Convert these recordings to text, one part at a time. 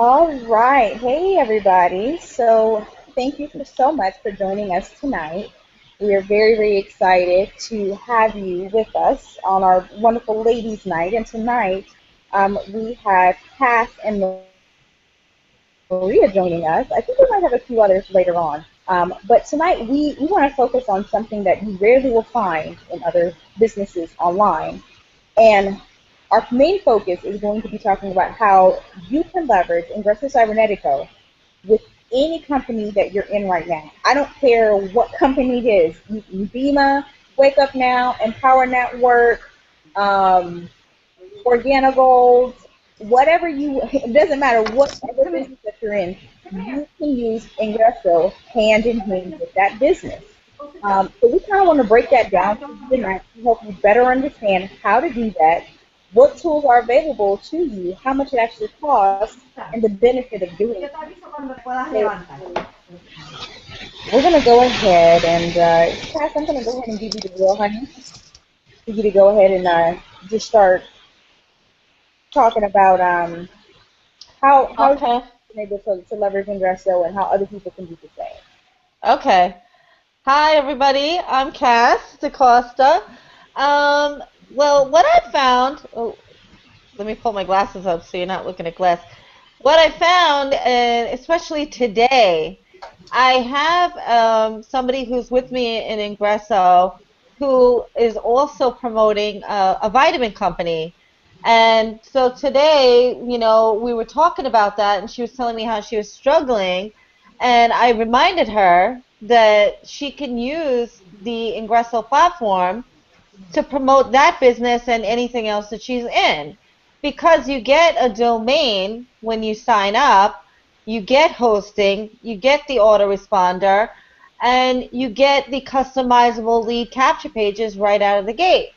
All right. Hey, everybody. So, thank you so much for joining us tonight. We are very, very excited to have you with us on our wonderful ladies' night. And tonight, we have Cass and Maria joining us. I think we might have a few others later on. But tonight, we want to focus on something that you rarely will find in other businesses online. And our main focus is going to be talking about how you can leverage Ingreso Cybernetico with any company that you're in right now. I don't care what company it is. Bima, Wake Up Now, Empower Network, um, Organogold, whatever you, it doesn't matter whatever business that you're in, you can use Ingreso hand in hand with that business. So we kind of want to break that down for you tonight to help you better understand how to do that, what tools are available to you, how much it actually costs, and the benefit of doing it. So we're going to go ahead and, Cass, I'm going to go ahead and give you the wheel, honey, for you to go ahead and just start talking about how you've Okay. been able to leverage Ingresso and how other people can do the same. Okay. Hi, everybody. I'm Cass DaCosta. Well, what I found, let me pull my glasses up so you're not looking at glass. What I found, and especially today, I have somebody who's with me in Ingresso who is also promoting a vitamin company. And so today, we were talking about that, and she was telling me how she was struggling. And I reminded her that she can use the Ingresso platform to promote that business and anything else that she's in. Because you get a domain when you sign up, you get hosting, you get the autoresponder, and you get the customizable lead capture pages right out of the gate.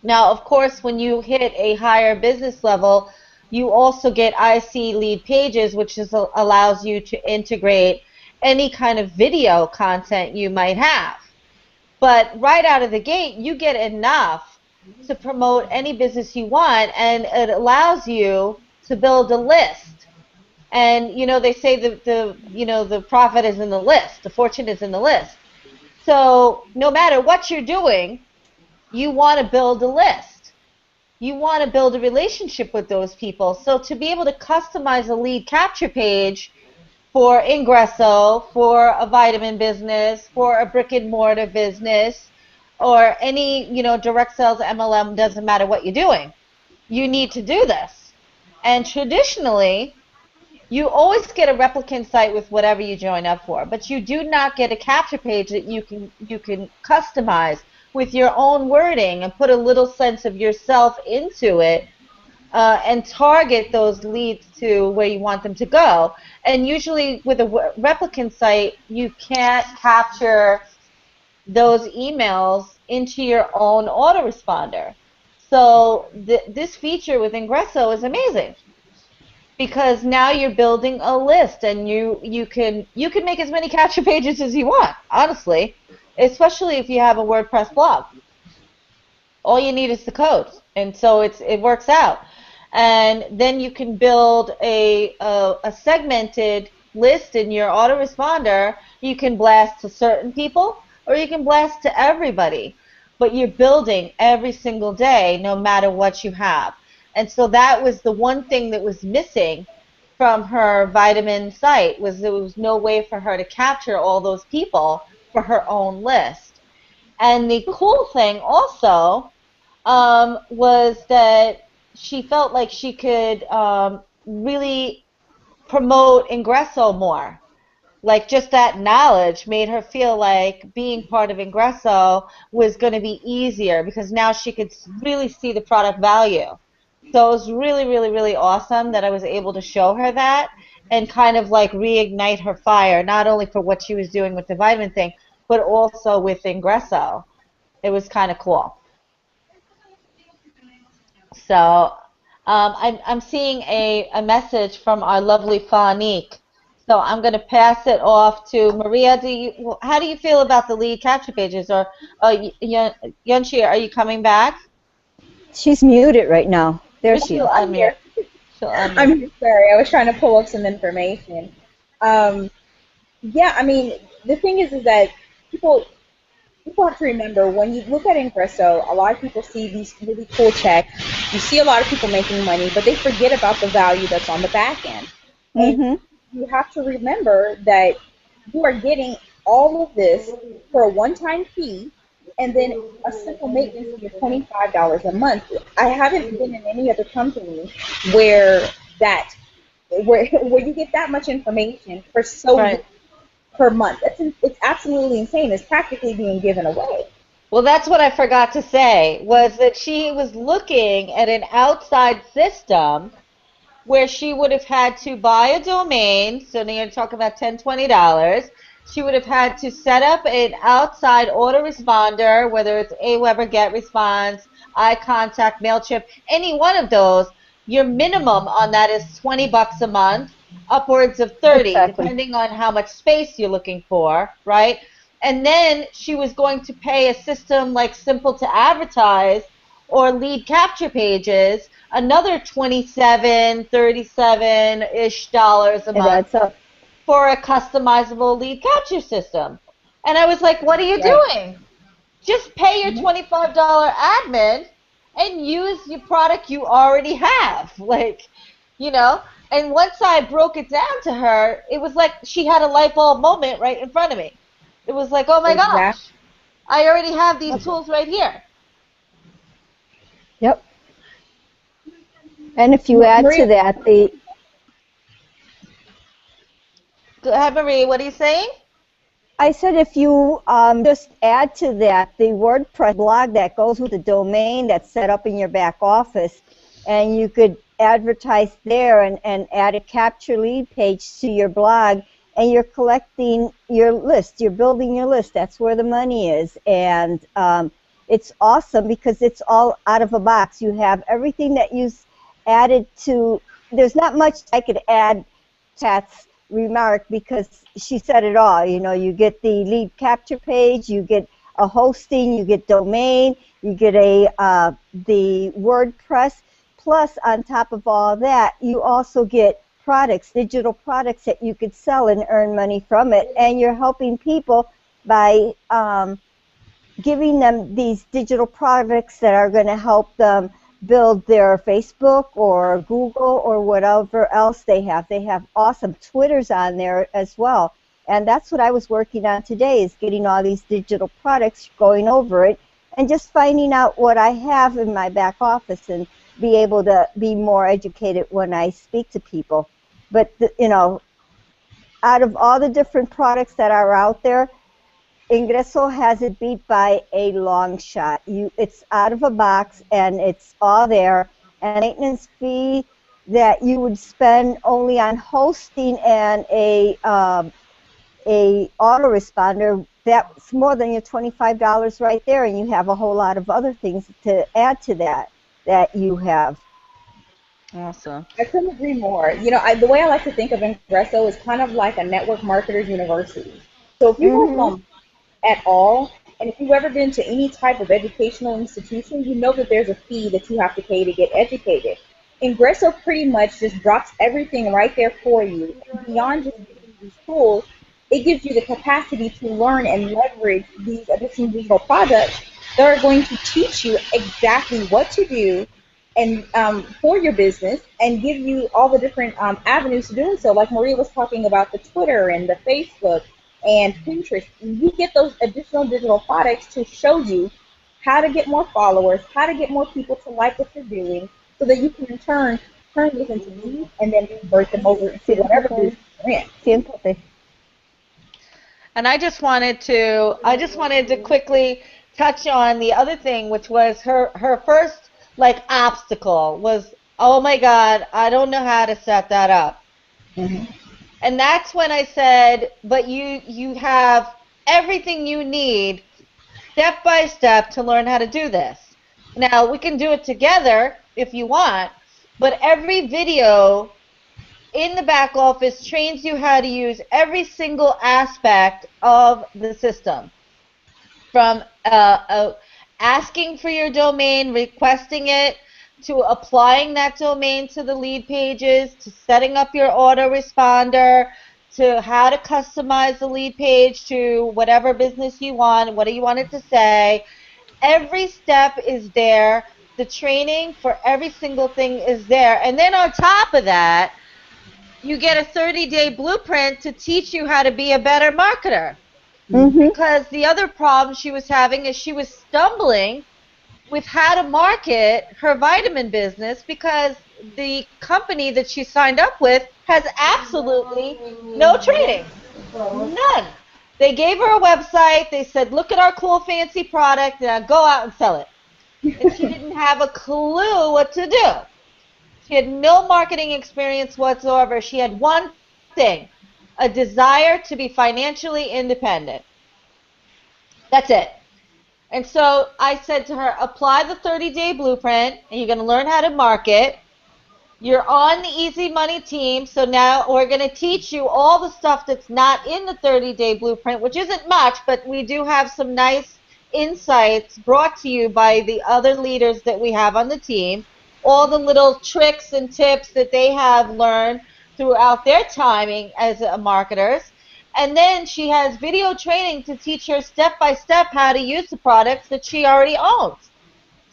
Now, of course, when you hit a higher business level, you also get IC lead pages, which allows you to integrate any kind of video content you might have. But right out of the gate, you get enough to promote any business you want, and it allows you to build a list. And they say the profit is in the list, the fortune is in the list. So no matter what you're doing, you want to build a list. You want to build a relationship with those people. So to be able to customize a lead capture page for Ingresso, for a vitamin business, for a brick and mortar business, or any, direct sales MLM, doesn't matter what you're doing. You need to do this. And traditionally, you always get a replicant site with whatever you join up for, but you do not get a capture page that you can customize with your own wording and put a little sense of yourself into it, and target those leads to where you want them to go. And usually with a replicant site, you can't capture those emails into your own autoresponder. So this feature with Ingresso is amazing because now you're building a list, and you can make as many capture pages as you want, honestly, especially if you have a WordPress blog. All you need is the code, and so it works out. And then you can build a segmented list in your autoresponder. You can blast to certain people, or you can blast to everybody, but you're building every single day no matter what you have. And so that was the one thing that was missing from her vitamin site, was there was no way for her to capture all those people for her own list. And the cool thing also, was that she felt like she could really promote Ingresso more. Like, just that knowledge made her feel like being part of Ingresso was going to be easier because now she could really see the product value. So it was really, really, really awesome that I was able to show her that and kind of like reignite her fire, not only for what she was doing with the vitamin thing, but also with Ingresso. It was kind of cool. So I'm seeing a message from our lovely Fanique. So I'm going to pass it off to Maria. How do you feel about the lead capture pages? Or Yunchi, are you coming back? She's muted right now. There Or she she'll is. I'm unmute. here. She'll unmute. I'm sorry. I was trying to pull up some information. Um, yeah, I mean, the thing is that people people have to remember when you look at Ingreso, a lot of people see these really cool checks. You see a lot of people making money, but they forget about the value that's on the back end. And Mm-hmm. you have to remember that you are getting all of this for a one-time fee and then a simple maintenance fee of $25 a month. I haven't been in any other company where that where you get that much information for so little Right. per month. It's absolutely insane. It's practically being given away. Well, that's what I forgot to say, was that she was looking at an outside system where she would have had to buy a domain. So now you're talking about $10, $20. She would have had to set up an outside autoresponder, whether it's Aweber, GetResponse, iContact, MailChimp, any one of those. Your minimum on that is $20 a month, upwards of 30, Exactly. depending on how much space you're looking for, right? And then she was going to pay a system like Simple to Advertise or lead capture pages another 27, 37-ish dollars a It month adds up. for a customizable lead capture system. And I was like, what are you Right. doing? Just pay your Mhm. $25 admin and use your product you already have. Like, you know, and once I broke it down to her, it was like she had a light bulb moment right in front of me. It was like, oh my Exactly. gosh, I already have these Yep. tools right here. Yep. And if you add to Maria, that the Go ahead, Marie, what are you saying? I said if you just add to that the WordPress blog that goes with the domain that's set up in your back office, and you could advertise there and add a capture lead page to your blog, and you're collecting your list, you're building your list. That's where the money is. And it's awesome because it's all out of a box. You have everything that you added to, there's not much I could add Kat's remark because she said it all. You know, you get the lead capture page, you get a hosting, you get domain, you get the WordPress. Plus, on top of all that, you also get products, digital products that you could sell and earn money from it. And you're helping people by giving them these digital products that are going to help them build their Facebook or Google or whatever else they have. They have awesome Twitters on there as well. And that's what I was working on today, is getting all these digital products, going over it, and just finding out what I have in my back office and be able to be more educated when I speak to people. But, you know, out of all the different products that are out there, Ingreso has it beat by a long shot. It's out of a box and it's all there. And maintenance fee that you would spend only on hosting and a autoresponder, that's more than your $25 right there. And you have a whole lot of other things to add to that you have. Awesome. I couldn't agree more. The way I like to think of Ingresso is kind of like a network marketer's university. So if you have Mm-hmm. at all, and if you've ever been to any type of educational institution, you know that there's a fee that you have to pay to get educated. Ingresso pretty much just drops everything right there for you. And beyond just giving you these tools, it gives you the capacity to learn and leverage these additional digital products that are going to teach you exactly what to do and for your business and give you all the different avenues to doing so. Like Maria was talking about the Twitter and the Facebook and Pinterest. You get those additional digital products to show you how to get more followers, how to get more people to like what you're doing, so that you can in turn those into leads and then convert them over into whatever business Siéntate, you're in. siéntate. And I just wanted to quickly touch on the other thing, which was her first like obstacle was, oh my God, I don't know how to set that up. Mm-hmm. And that's when I said, but you have everything you need step by step to learn how to do this. Now, we can do it together if you want, but every video in the back office trains you how to use every single aspect of the system, from asking for your domain, requesting it, to applying that domain to the lead pages, to setting up your autoresponder, to how to customize the lead page to whatever business you want, what do you want it to say. Every step is there. The training for every single thing is there. And then on top of that, you get a 30-day blueprint to teach you how to be a better marketer. Mm-hmm. Because the other problem she was having is she was stumbling with how to market her vitamin business because the company that she signed up with has absolutely no training. None. They gave her a website. They said, look at our cool, fancy product, and go out and sell it. And she didn't have a clue what to do. She had no marketing experience whatsoever. She had one thing, a desire to be financially independent. That's it. And so I said to her, apply the 30-day blueprint, and you're going to learn how to market. You're on the Easy Money team, so now we're going to teach you all the stuff that's not in the 30-day blueprint, which isn't much, but we do have some nice insights brought to you by the other leaders that we have on the team, all the little tricks and tips that they have learned throughout their timing as marketers. And then she has video training to teach her step by step how to use the products that she already owns.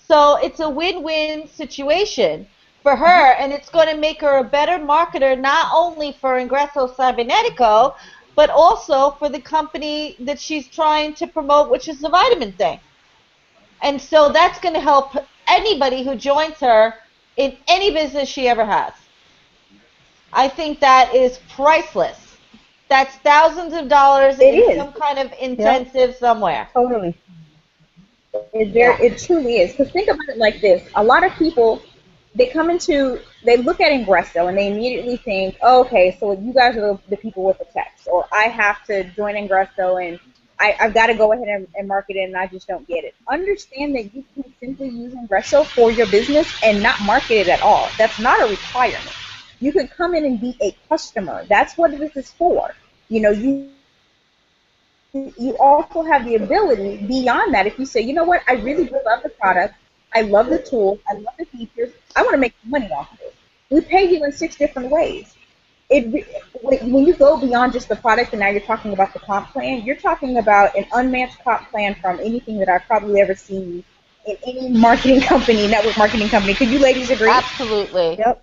So it's a win-win situation for her, and it's going to make her a better marketer not only for Ingreso Cybernetico, but also for the company that she's trying to promote, which is the vitamin thing. And so that's going to help anybody who joins her in any business she ever has. I think that is priceless. That's thousands of dollars in some kind of intensive somewhere. Totally. It truly is. Because think about it like this: a lot of people, they look at Ingreso and they immediately think, oh, okay, so you guys are the people with the text, or I have to join Ingreso and I've got to go ahead and market it, and I just don't get it. Understand that you can simply use Ingreso for your business and not market it at all. That's not a requirement. You can come in and be a customer. That's what this is for. You also have the ability beyond that. If you say, you know what, I really do love the product, I love the tools, I love the features, I want to make money off of it. We pay you in 6 different ways. When you go beyond just the product and now you're talking about the comp plan, you're talking about an unmatched comp plan from anything that I've probably ever seen in any marketing company, network marketing company. Could you ladies agree? Absolutely. Yep.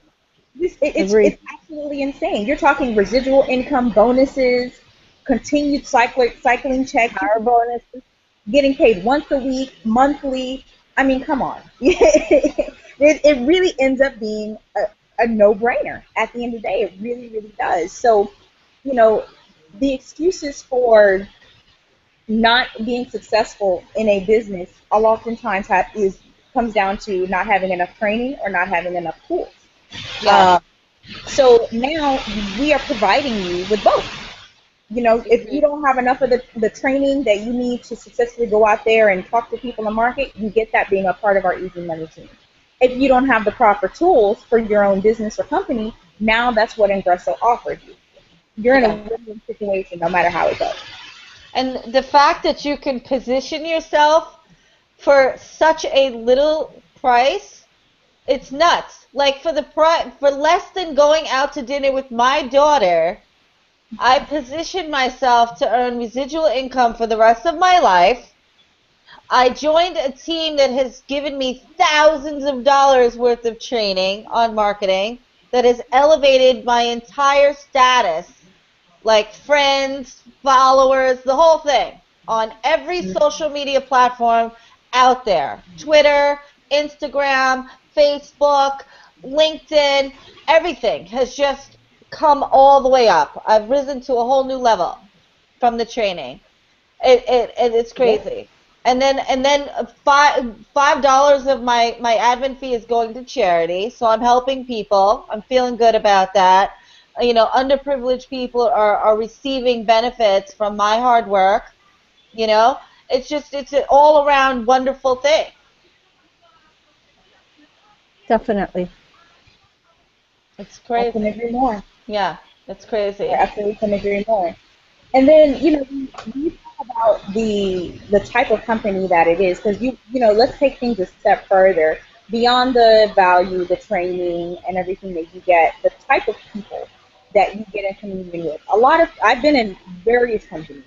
It's absolutely insane. You're talking residual income, bonuses, continued cycling checks, Power bonuses, getting paid once a week, monthly. I mean, come on. It really ends up being a no-brainer at the end of the day. It really, really does. So, the excuses for not being successful in a business oftentimes comes down to not having enough training or not having enough tools. Yeah. So now we are providing you with both. If you don't have enough of the training that you need to successfully go out there and talk to people and market, you get that being a part of our Easy Money team. If you don't have the proper tools for your own business or company, now that's what Ingreso offers you. You're in a win-win situation no matter how it goes. And the fact that you can position yourself for such a little price, it's nuts. Like for less than going out to dinner with my daughter, I positioned myself to earn residual income for the rest of my life. I joined a team that has given me thousands of dollars worth of training on marketing that has elevated my entire status, like friends, followers, the whole thing, on every social media platform out there. Twitter, Instagram, Facebook, LinkedIn, everything has just come all the way up. I've risen to a whole new level from the training. It's crazy. And then $5 of my admin fee is going to charity, so I'm helping people. I'm feeling good about that. Underprivileged people are receiving benefits from my hard work. It's an all around wonderful thing. definitely. It's crazy. I can agree more. Yeah, it's crazy. I absolutely can agree more. And then, you talk about the type of company that it is, because let's take things a step further. beyond the value, the training, and everything that you get, the type of people that you get in community with. I've been in various companies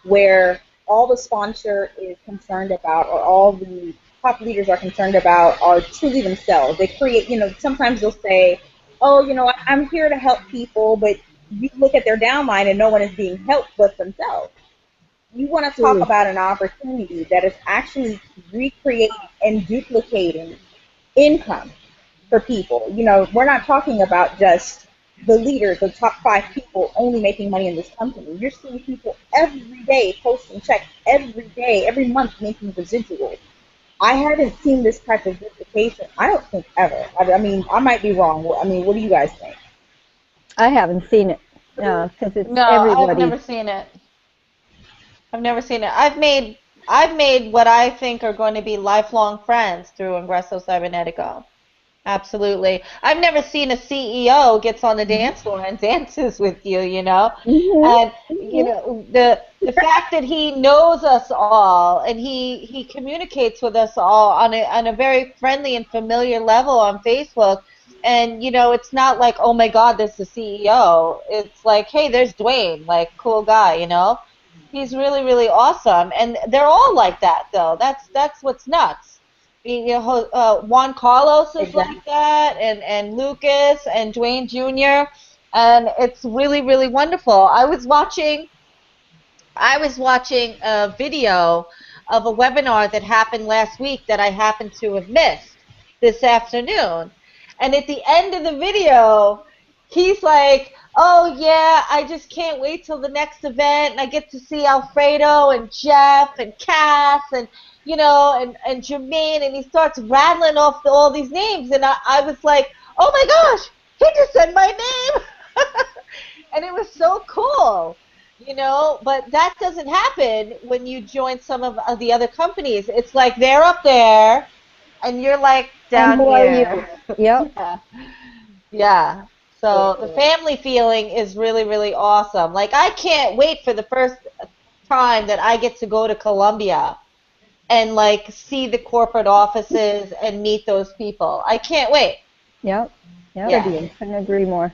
where all the sponsor is concerned about, or all the top leaders are concerned about, are truly themselves. They create, sometimes they'll say, oh, I'm here to help people, but you look at their downline and no one is being helped but themselves. You want to talk True. about an opportunity that is actually recreating and duplicating income for people. We're not talking about just the leaders, the top 5 people only making money in this company. You're seeing people every day posting checks, every day, every month making residuals. I haven't seen this type of duplication, I don't think, ever. I mean, I might be wrong. I mean, what do you guys think? I haven't seen it. No, because it's No, I've everybody. never seen it. I've never seen it. I've made what I think are going to be lifelong friends through Ingreso Cybernetico. Absolutely. I've never seen a CEO gets on the dance floor and dances with you, you know? Mhm. And you Mhm. know, the fact that he knows us all and he communicates with us all on a very friendly and familiar level on Facebook. And it's not like, oh my God, this is the CEO. It's like, hey, there's Dwayne, like cool guy, you know? He's really, really awesome. And they're all like that though. That's what's nuts. Juan Carlos is like Exactly. that, and Lucas and Dwayne Jr. And it's really, really wonderful. I was watching a video of a webinar that happened last week that I happened to have missed this afternoon. And at the end of the video, he's like, "Oh yeah, I just can't wait till the next event, and I get to see Alfredo and Jeff and Cass and and Jermaine." And he starts rattling off all these names, and I was like, "Oh my gosh, he just said my name!" And it was so cool. But that doesn't happen when you join some of the other companies. It's like they're up there and you're like And down who are you? here. Yep. Yeah. Yeah. For So the sure. family feeling is really, really awesome. Like I can't wait for the first time that I get to go to Colombia and like see the corporate offices and meet those people. I can't wait. Yep. Yep. Yeah. Caribbean. Couldn't agree more.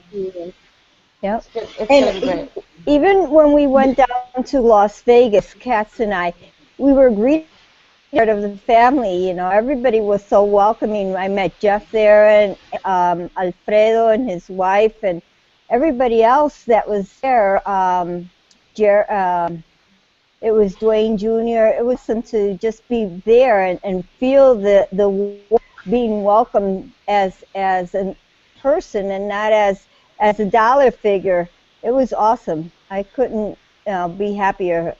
Yep. It's And gonna be great. Even when we went down to Las Vegas, Katz and I, we were greeted part of the family. Everybody was so welcoming. I met Jeff there and Alfredo and his wife and everybody else that was there. Jer- um, it was Dwayne Jr. It was some to just be there and feel the being welcomed as a person and not as a dollar figure. It was awesome. I couldn't be happier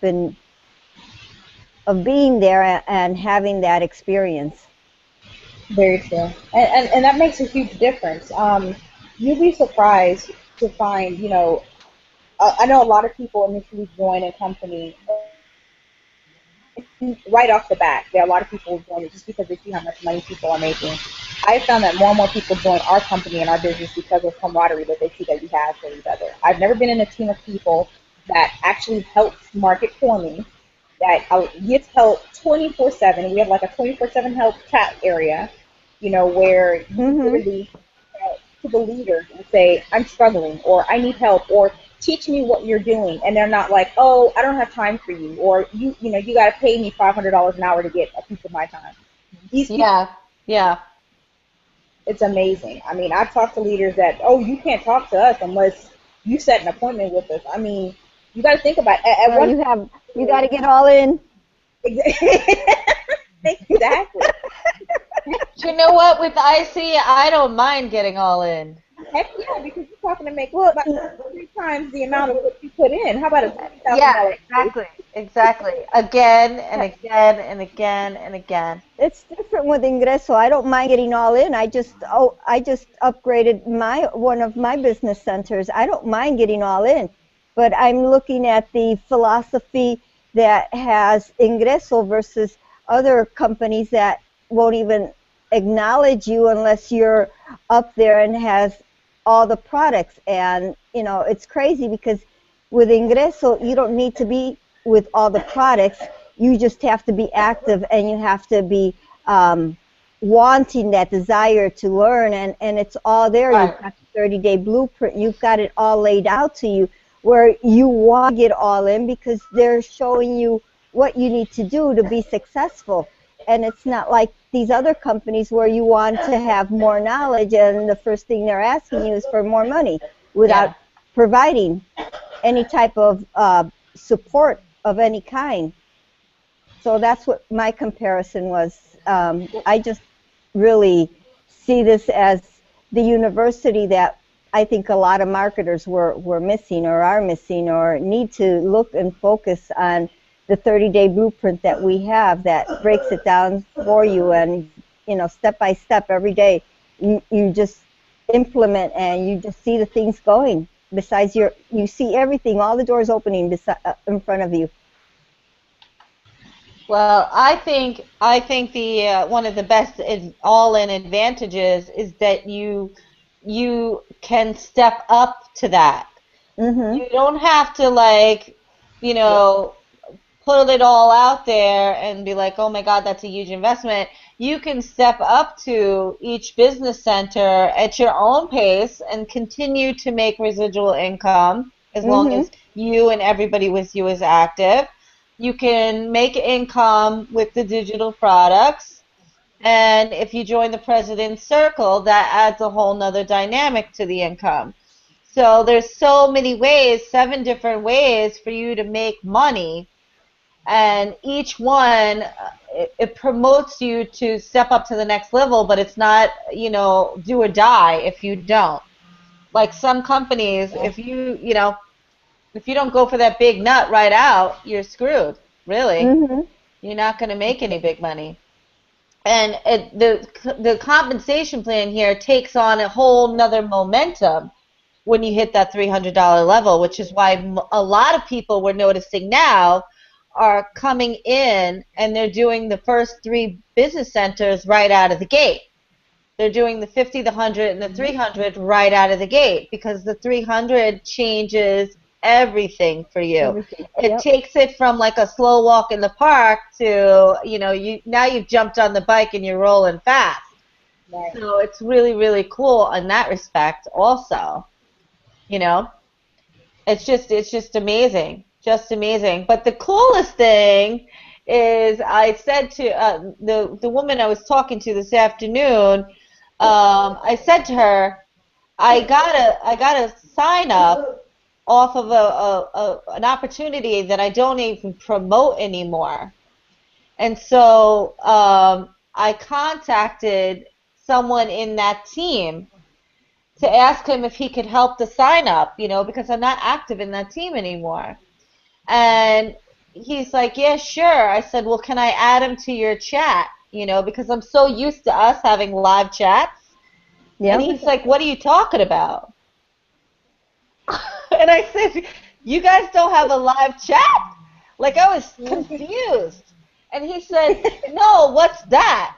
been of being there and having that experience. very true. And that makes a huge difference. You'd be surprised to find, I know a lot of people initially join a company right off the bat. There are a lot of people who join it just because they see how much money people are making. I found that more and more people join our company and our business because of camaraderie that they see that we have for each other. I've never been in a team of people that actually helps market for me, that gets help 24/7. We have like a 24/7 help chat area, where you can Hmm. literally to the leaders and say, I'm struggling, or I need help, or teach me what you're doing. And they're not like, oh, I don't have time for you, or you got to pay me $500 an hour to get a piece of my time. These people, Yeah. Yeah. it's amazing. I mean, I've talked to leaders that, oh, you can't talk to us unless you set an appointment with us. I mean, you got to think about it. At Well, one you got to get all in. exactly. You know what? With IC, I don't mind getting all in. Heck yeah, because you're talking to make Well, about 3 times the amount of what you put in. How about a Yeah, $20,000 case? exactly. Exactly. Again and again and again and again. it's different with Ingreso. I don't mind getting all in. I just upgraded my one of my business centers. I don't mind getting all in, but I'm looking at the philosophy that has Ingreso versus other companies that won't even acknowledge you unless you're up there and has all the products. And it's crazy because with Ingreso, you don't need to be with all the products. You just have to be active and you have to be um, wanting that desire to learn, and it's all there. Right. You've got the 30-day blueprint. You've got it all laid out to you where you want to get all in because they're showing you what you need to do to be successful. And it's not like these other companies where you want to have more knowledge and the first thing they're asking you is for more money without providing any type of support of any kind. So that's what my comparison was. I just really see this as the university that I think a lot of marketers were missing or are missing or need to look and focus on the 30-day blueprint that we have that breaks it down for you, and step by step every day you just implement and you just see the things going. Besides, you see everything, all the doors opening in front of you. Well, I think the one of the best all-in advantages is that you can step up to that. Mm-hmm. You don't have to put it all out there and be like, oh my God, that's a huge investment. You can step up to each business center at your own pace and continue to make residual income as long as you and everybody with you is active. You can make income with the digital products. And if you join the President's Circle, that adds a whole nother dynamic to the income. So there's so many ways, 7 different ways for you to make money. And each one, it promotes you to step up to the next level, but it's not, do or die if you don't. Like some companies, if you don't go for that big nut right out, you're screwed, really. You're not going to make any big money. And the compensation plan here takes on a whole nother momentum when you hit that $300 level, which is why a lot of people we're noticing now are coming in and they're doing the first 3 business centers right out of the gate. They're doing the 50, the 100, and the 300 right out of the gate because the 300 changes everything for you. Everything. It takes it from like a slow walk in the park to, now you've jumped on the bike and you're rolling fast. Right. So it's really, really cool in that respect also. It's just amazing. Just amazing. But the coolest thing is I said to the woman I was talking to this afternoon, I said to her, I gotta sign up off of an opportunity that I don't even promote anymore. And so I contacted someone in that team to ask him if he could help the sign up, because I'm not active in that team anymore. And he's like, yeah, sure. I said, well, can I add him to your chat? Because I'm so used to us having live chats. And he's like, what are you talking about? And I said, you guys don't have a live chat? Like, I was confused. And he said, no, what's that?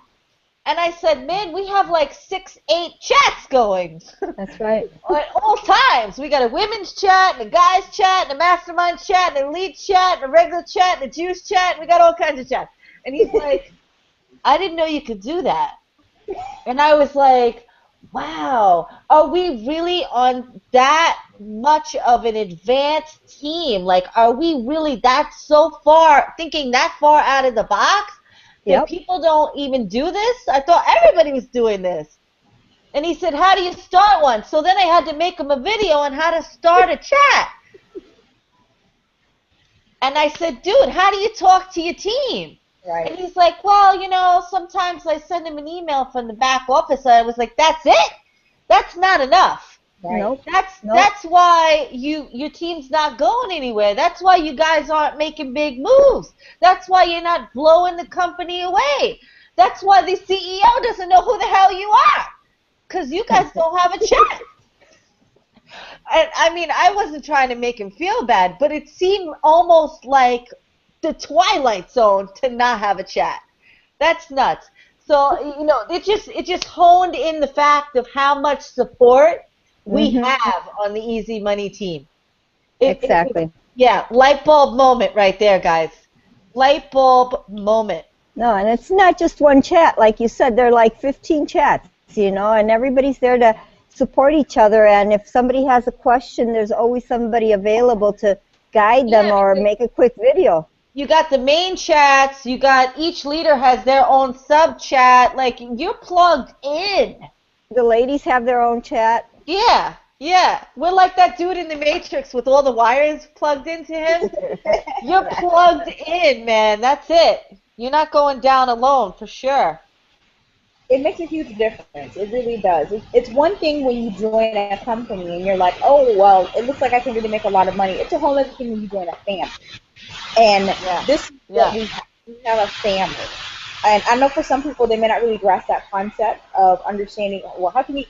And I said, man, we have like 6, 8 chats going. That's right. At all times. We got a women's chat, and a guys chat, and a mastermind chat, and an elite chat, and a regular chat, and a juice chat, and we got all kinds of chats. And he's like, I didn't know you could do that. And I was like, wow, are we really on that much of an advanced team? Like, are we really thinking that far out of the box? That people don't even do this? I thought everybody was doing this. And he said, how do you start one? So then I had to make him a video on how to start a chat. And I said, dude, how do you talk to your team? Right. And he's like, well, sometimes I send him an email from the back office. I was like, that's it? That's not enough. Right. Nope. That's why your team's not going anywhere. That's why you guys aren't making big moves. That's why you're not blowing the company away. That's why the CEO doesn't know who the hell you are, because you guys don't have a chat. And I mean, I wasn't trying to make him feel bad, but it seemed almost like the Twilight Zone to not have a chat. That's nuts. So it just honed in the fact of how much support we have on the Easy Money team. Exactly. Yeah, light bulb moment right there, guys. Light bulb moment. No, and it's not just one chat. Like you said, there are like 15 chats, and everybody's there to support each other. And if somebody has a question, there's always somebody available to guide them Yeah, or because make a quick video. you got the main chats, you got each leader has their own sub chat. Like you're plugged in. The ladies have their own chat. Yeah, yeah. We're like that dude in the Matrix with all the wires plugged into him. You're plugged in, man. That's it. You're not going down alone for sure. It makes a huge difference. It really does. It's one thing when you join a company and you're like, oh, well, it looks like I can really make a lot of money. It's a whole other thing when you join a family. And Yeah, this is what yeah. we have. We have a family. And I know for some people they may not really grasp that concept of understanding, well, how can you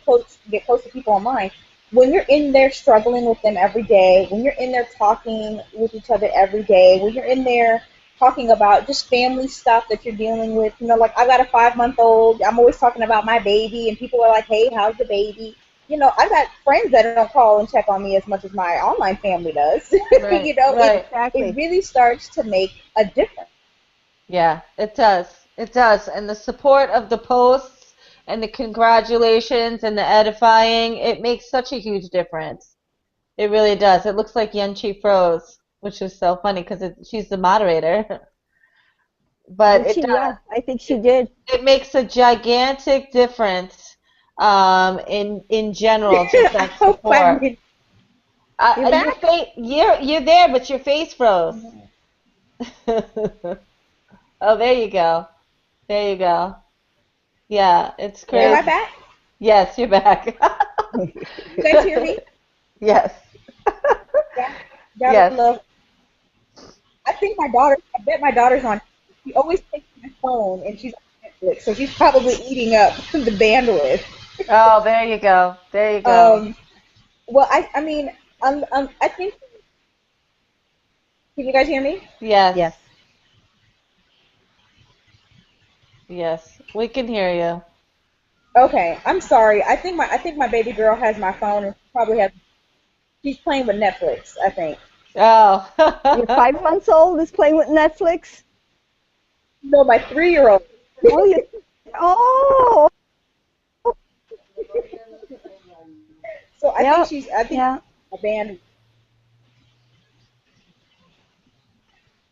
get close to people online? When you're in there struggling with them every day, when you're in there talking with each other every day, when you're in there talking about just family stuff that you're dealing with, like I got a 5-month-old, I'm always talking about my baby, and people are like, hey, how's the baby? I've got friends that don't call and check on me as much as my online family does. Right, It, right. it Exactly. really starts to make a difference. Yeah, it does. It does. And the support of the posts and the congratulations and the edifying, it makes such a huge difference. It really does. It looks like Yenchi froze, which is so funny because she's the moderator. But Did it she? does. Yeah, I think she It, did. it makes a gigantic difference in general, just I that hope I support. did. You're Your back? face, you're there, but your face froze. Oh, there you go. There you go. Yeah, it's Am I crazy. back? Yes, you're back. You guys hear me? Yes. Yeah. Gotta Yes. love. I bet my daughter's on. She always takes my phone and she's on Netflix, so she's probably eating up the bandwidth. Oh, there you go. There you go. Um, well, I mean, I think. Can you guys hear me? Yes. Yes. Yes. We can hear you. Okay, I'm sorry. I think my baby girl has my phone and probably has. She's playing with Netflix. I think. Your Oh. 5 months old is playing with Netflix? No, my 3-year-old. Oh, oh, So I think yeah, she's. I think yeah. a band.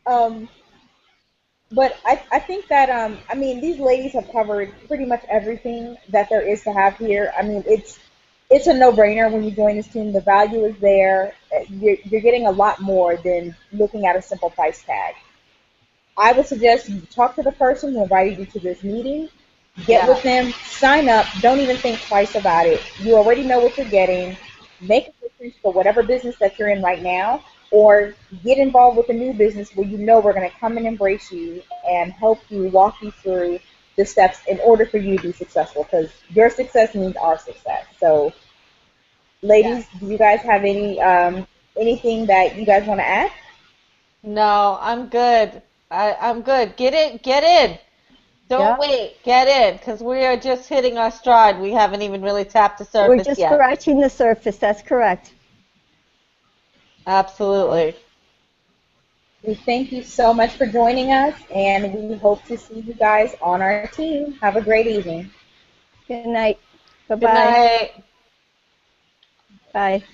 Um, But I think that I mean these ladies have covered pretty much everything that there is to have here. I mean it's a no-brainer when you join this team. The value is there. You're getting a lot more than looking at a simple price tag. I would suggest you talk to the person who invited you to this meeting, get Yeah. with them, sign up, don't even think twice about it. You already know what you're getting. Make a difference for whatever business that you're in right now, or get involved with a new business where you know we're going to come and embrace you and help you walk you through the steps in order for you to be successful because your success means our success. So, Yes. ladies, do you guys have anything that you guys want to add? No, I'm good. I'm good. Get in. Don't Yeah. wait. Get in, because we are just hitting our stride. We haven't even really tapped the We're surface just yet. scratching the surface. That's correct. Absolutely. We thank you so much for joining us, and we hope to see you guys on our team. Have a great evening. Good night. Good Bye-bye. night. Bye.